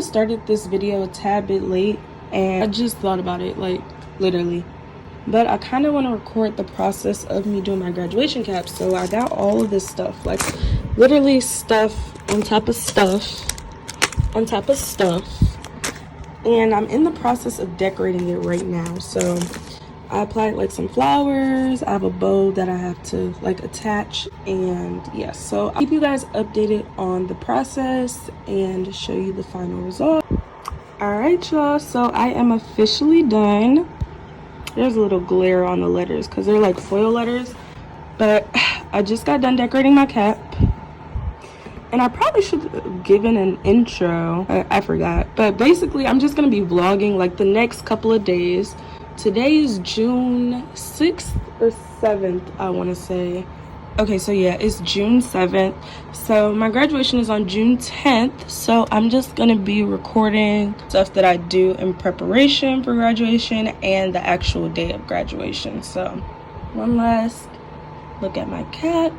started this video a tad bit late, and I just thought about it, like literally. But I kind of want to record the process of me doing my graduation cap. So I got all of this stuff, like literally stuff on top of stuff on top of stuff. And I'm in the process of decorating it right now. So I applied like some flowers. I have a bow that I have to like attach, and yeah, so I'll keep you guys updated on the process and show you the final result. All right, y'all, so I am officially done. There's a little glare on the letters because they're like foil letters, but I just got done decorating my cap. And I probably should have given an intro. I forgot. But basically, I'm just going to be vlogging like the next couple of days. Today is June 6th or 7th, I want to say. Okay, so yeah, it's June 7th. So my graduation is on June 10th. So I'm just going to be recording stuff that I do in preparation for graduation and the actual day of graduation. So one last look at my cap.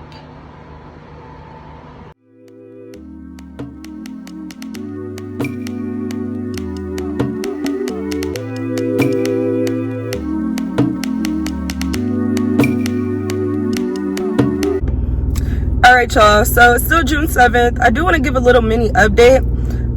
Alright, y'all, so it's still June 7th. I do want to give a little mini update.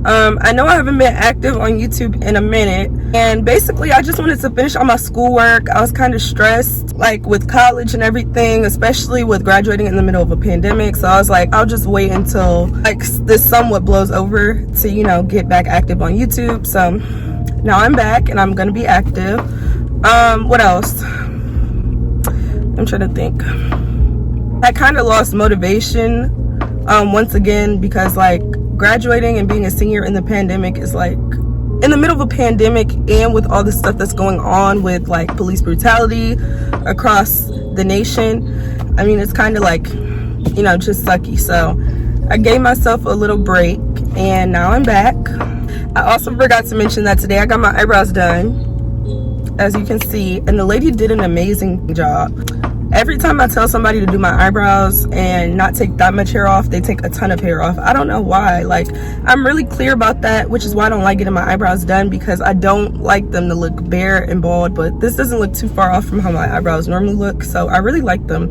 I know I haven't been active on YouTube in a minute, and basically I just wanted to finish all my schoolwork. I was kind of stressed, like with college and everything, especially with graduating in the middle of a pandemic. So I was like, I'll just wait until like this somewhat blows over to, you know, get back active on YouTube. So now I'm back and I'm gonna be active. What else? I'm trying to think. I kind of lost motivation once again, because like graduating and being a senior in the pandemic is like in the middle of a pandemic, and with all the stuff that's going on with like police brutality across the nation. I mean, it's kind of like, you know, just sucky. So I gave myself a little break and now I'm back. I also forgot to mention that today I got my eyebrows done, as you can see, and the lady did an amazing job. Every time I tell somebody to do my eyebrows and not take that much hair off, they take a ton of hair off. I don't know why. Like, I'm really clear about that, which is why I don't like getting my eyebrows done, because I don't like them to look bare and bald. But this doesn't look too far off from how my eyebrows normally look, so I really like them.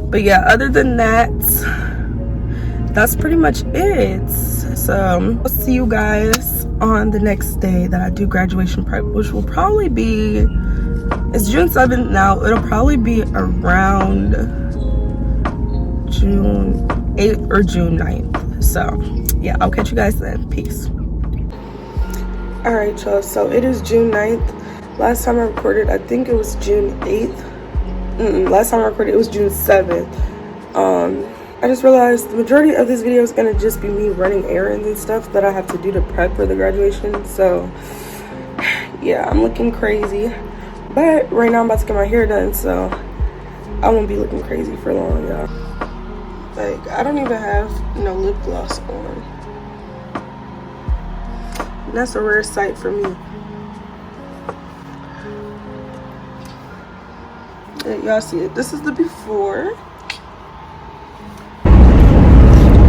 But yeah, other than that, that's pretty much it. So I'll see you guys on the next day that I do graduation prep, which will probably be, it's June 7th now. It'll probably be around June 8th or June 9th. So yeah, I'll catch you guys then. Peace. All right, y'all, so it is June 9th. Last time I recorded, I think it was June 8th. Last time I recorded, it was June 7th. I just realized the majority of this video is gonna just be me running errands and stuff that I have to do to prep for the graduation. So yeah, I'm looking crazy. But right now I'm about to get my hair done, so I won't be looking crazy for long, y'all. Like, I don't even have no lip gloss on. And that's a rare sight for me. Y'all see it. This is the before.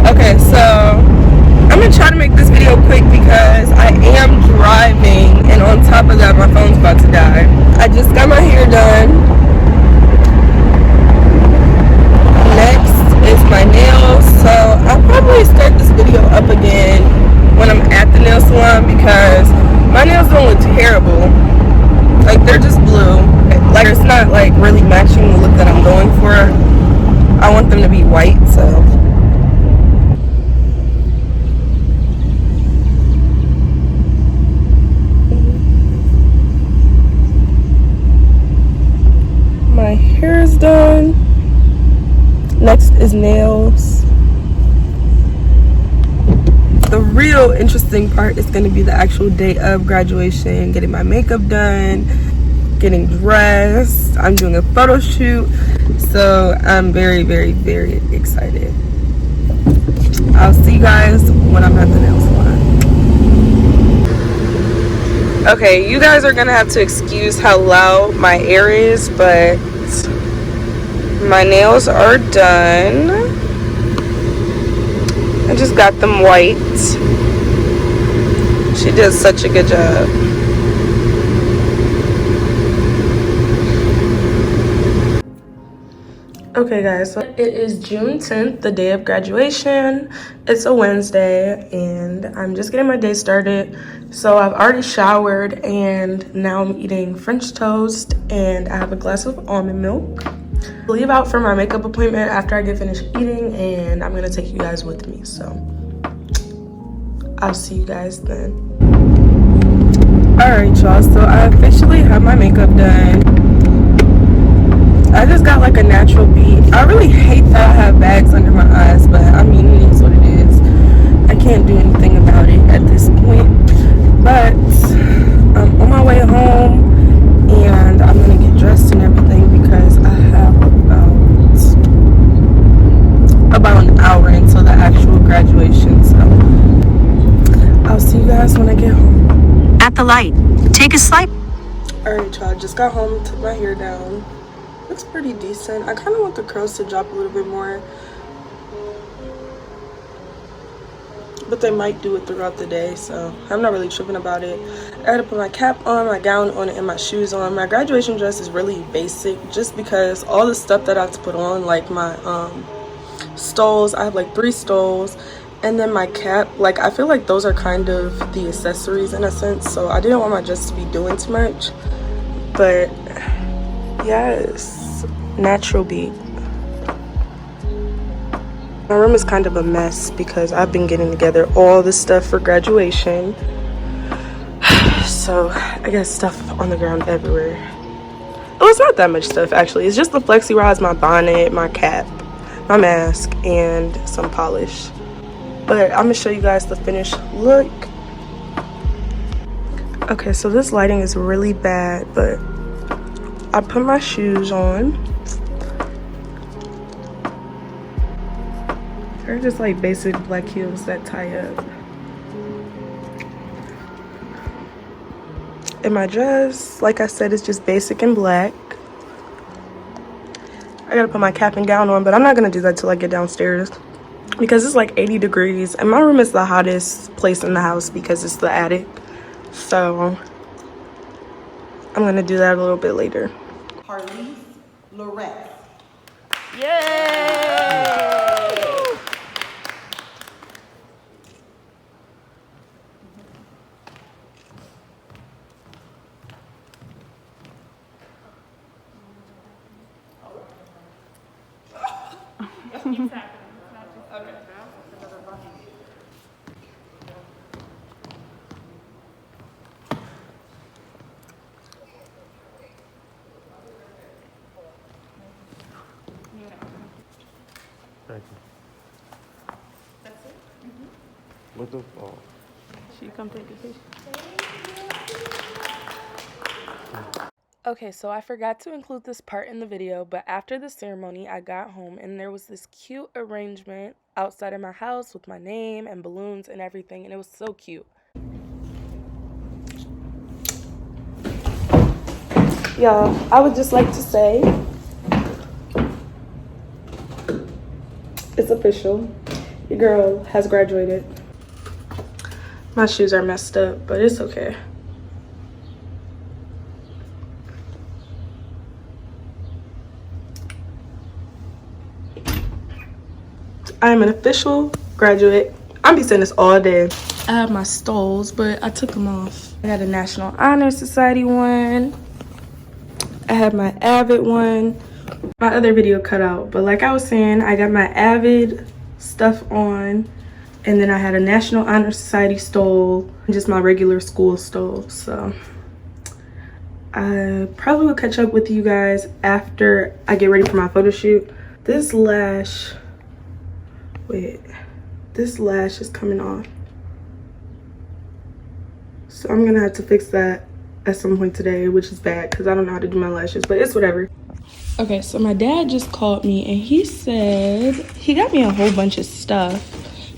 Okay, so I'm gonna try to make this video quick because I am driving, and on top of that, my phone's about to die. I just got my hair done. Next is my nails. So I'll probably start this video up again when I'm at the nail salon, because my nails don't look terrible. Like, they're just blue. Like, it's not like really matching the look that I'm going for. I want them to be white, so. My hair is done. Next is nails. The real interesting part is going to be the actual day of graduation, getting my makeup done, getting dressed. I'm doing a photo shoot, so I'm very, very, very excited. I'll see you guys when I'm at the nail salon. Okay, you guys are gonna have to excuse how loud my air is, but my nails are done. I just got them white. She did such a good job. Okay guys, so it is June 10th, the day of graduation. It's a Wednesday and I'm just getting my day started. So I've already showered and now I'm eating French toast and I have a glass of almond milk. I'll leave out for my makeup appointment after I get finished eating and I'm gonna take you guys with me. So I'll see you guys then. Alright y'all, so I officially have my makeup done. I just got like a natural beat. I really hate that I have bags under my eyes, but I mean, it is what it is. I can't do anything about it at this point. But I'm on my way home and I'm gonna get dressed and everything because I have about an hour until the actual graduation. So I'll see you guys when I get home. At the light, take a slight. Alright y'all, just got home, took my hair down. Looks pretty decent. I kind of want the curls to drop a little bit more, but they might do it throughout the day, so I'm not really tripping about it. I had to put my cap on, my gown on, and my shoes on. My graduation dress is really basic just because all the stuff that I have to put on, like my stoles, I have like 3 stoles, and then my cap, like I feel like those are kind of the accessories in a sense, so I didn't want my dress to be doing too much. But yes, natural beat. My room is kind of a mess because I've been getting together all the stuff for graduation. So I got stuff on the ground everywhere. Oh, it's not that much stuff actually. It's just the flexi rods, my bonnet, my cap, my mask, and some polish. But I'm gonna show you guys the finished look. Okay, so this lighting is really bad, but I put my shoes on. They're just like basic black heels that tie up. And my dress, like I said, is just basic and black. I gotta put my cap and gown on, but I'm not gonna do that till I get downstairs because it's like 80 degrees and my room is the hottest place in the house because it's the attic. So I'm gonna do that a little bit later. Harley Lorette. Yay! Thank you. That's it? What the fuck? Should you come take a picture? Okay, so I forgot to include this part in the video, but after the ceremony, I got home and there was this cute arrangement outside of my house with my name and balloons and everything, and it was so cute. Y'all, I would just like to say, it's official. Your girl has graduated. My shoes are messed up, but it's okay. I am an official graduate. I'll be saying this all day. I have my stoles, but I took them off. I had a National Honor Society one. I have my Avid one. My other video cut out, but like I was saying, I got my Avid stuff on, and then I had a National Honor Society stole, and just my regular school stole. So I probably will catch up with you guys after I get ready for my photo shoot. This lash, wait, this lash is coming off, so I'm gonna have to fix that at some point today, which is bad because I don't know how to do my lashes, but it's whatever. Okay, so my dad just called me and he said he got me a whole bunch of stuff,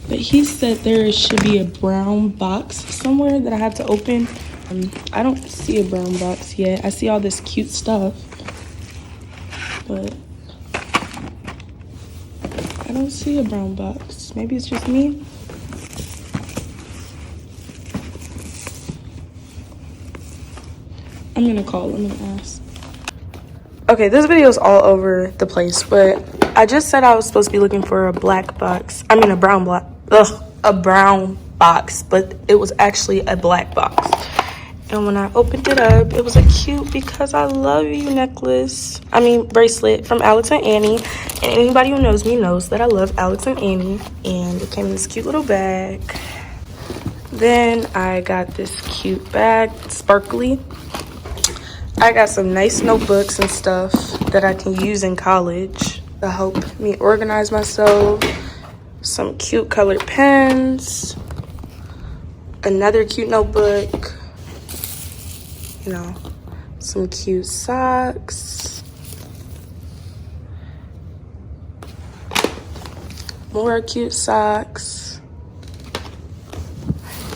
but he said there should be a brown box somewhere that I have to open. I don't see a brown box yet. I see all this cute stuff, but I don't see a brown box. Maybe it's just me. I'm gonna call. I'm gonna ask. Okay, this video is all over the place, but I just said I was supposed to be looking for a black box. I mean a brown block. Ugh, a brown box, but it was actually a black box. And when I opened it up, it was a cute Because I Love You necklace. I mean bracelet from Alex and Annie. And anybody who knows me knows that I love Alex and Annie. And it came in this cute little bag. Then I got this cute bag, sparkly. I got some nice notebooks and stuff that I can use in college to help me organize myself. Some cute colored pens. Another cute notebook. You know, some cute socks. More cute socks.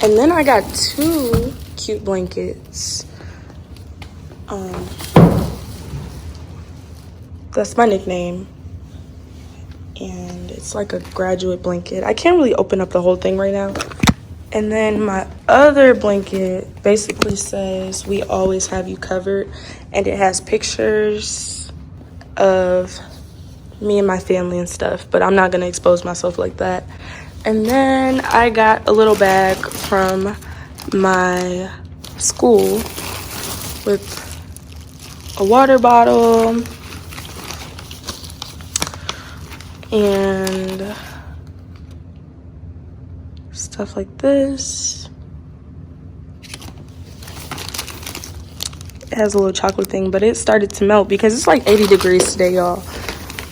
And then I got 2 cute blankets. That's my nickname. And it's like a graduate blanket. I can't really open up the whole thing right now. And then my other blanket basically says, "We always have you covered." And it has pictures of me and my family and stuff. But I'm not going to expose myself like that. And then I got a little bag from my school with a water bottle and stuff like this. It has a little chocolate thing, but it started to melt because it's like 80 degrees today, y'all.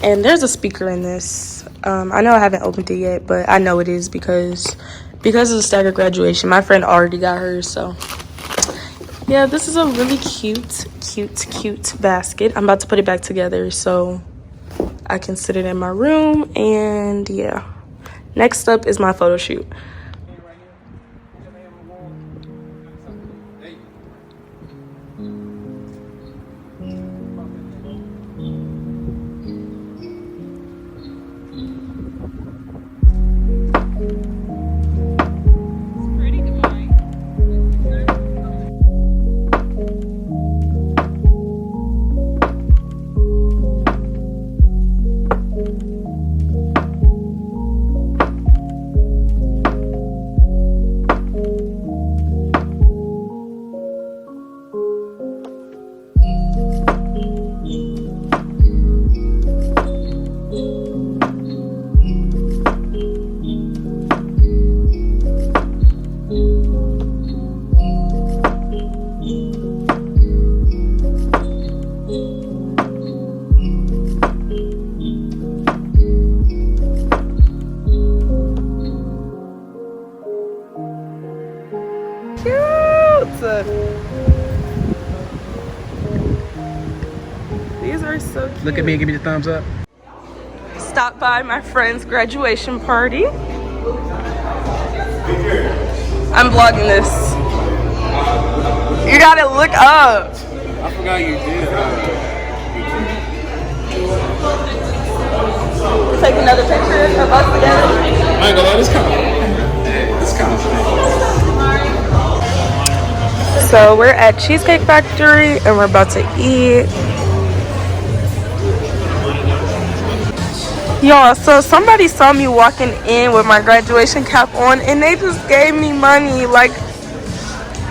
And there's a speaker in this. I know I haven't opened it yet, but I know it is because of the staggered graduation. My friend already got hers, so yeah, this is a really cute basket. I'm about to put it back together so I can sit it in my room. And yeah, next up is my photo shoot. These are so cute. Look at me and give me the thumbs up. Stopped by my friend's graduation party. I'm vlogging this. You gotta look up. I forgot you did. Take another picture of us together. I ain't gonna lie, this kind of So we're at Cheesecake Factory and we're about to eat. Y'all, so somebody saw me walking in with my graduation cap on and they just gave me money. Like,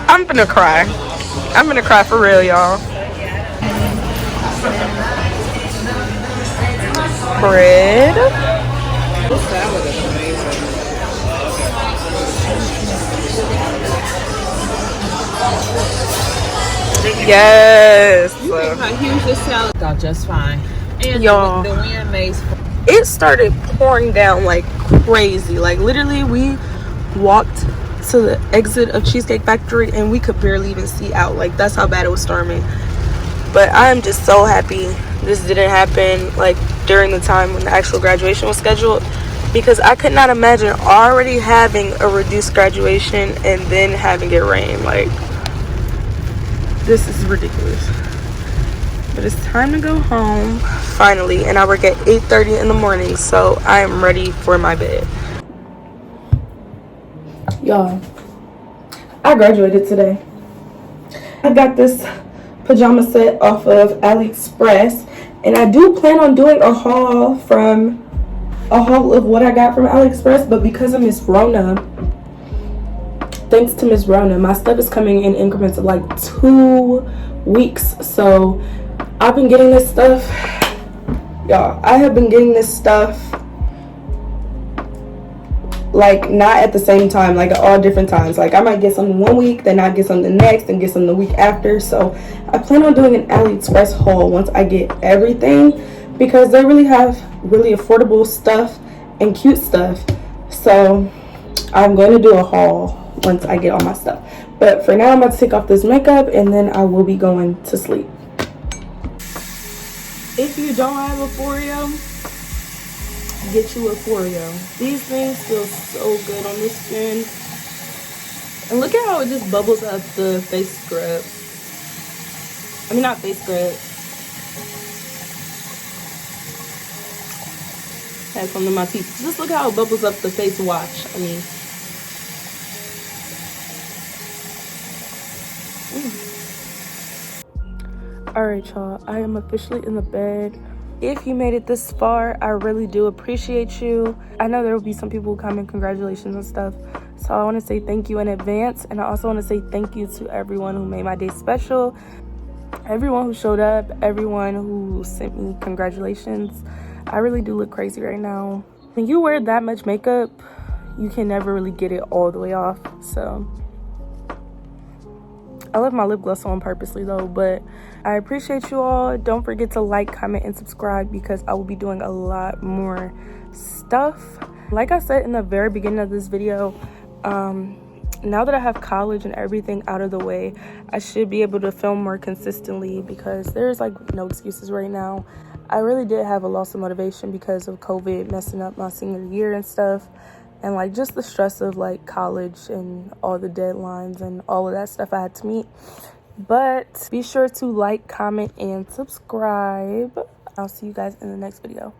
I'm gonna cry. I'm gonna cry for real, y'all. Bread. Yes. You think how huge this salad got just fine. And y'all, the wind makes it started pouring down like crazy. Like literally we walked to the exit of Cheesecake Factory and we could barely even see out. Like that's how bad it was storming. But I'm just so happy this didn't happen like during the time when the actual graduation was scheduled, because I could not imagine already having a reduced graduation and then having it rain. Like, this is ridiculous. But it's time to go home finally, and I work at 8:30 in the morning, so I am ready for my bed. Y'all, I graduated today. I got this pajama set off of AliExpress, and I do plan on doing a haul of what I got from AliExpress, but because of Miss Rona, thanks to Miss Rona, my stuff is coming in increments of like 2 weeks. So I've been getting this stuff, y'all. I have been getting this stuff like not at the same time, like at all different times. Like I might get something 1 week, then I get something the next, and get something the week after. So I plan on doing an AliExpress haul once I get everything, because they really have really affordable stuff and cute stuff. So I'm going to do a haul once I get all my stuff. But for now, I'm about to take off this makeup, and then I will be going to sleep. If you don't have a Foreo, get you a Foreo. These things feel so good on the skin. And look at how it just bubbles up the face scrub. I mean, not face scrub. Had some in my teeth. Just look how it bubbles up the face wash. I mean. Alright, y'all. I am officially in the bed. If you made it this far, I really do appreciate you. I know there will be some people who comment congratulations and stuff. So I want to say thank you in advance. And I also want to say thank you to everyone who made my day special. Everyone who showed up. Everyone who sent me congratulations. I really do look crazy right now. When you wear that much makeup, you can never really get it all the way off. So I left my lip gloss on purposely though, but I appreciate you all. Don't forget to like, comment, and subscribe, because I will be doing a lot more stuff. Like I said in the very beginning of this video, now that I have college and everything out of the way, I should be able to film more consistently, because there's like no excuses right now. I really did have a loss of motivation because of COVID messing up my senior year and stuff. And like just the stress of like college and all the deadlines and all of that stuff I had to meet. But be sure to like, comment, and subscribe. I'll see you guys in the next video.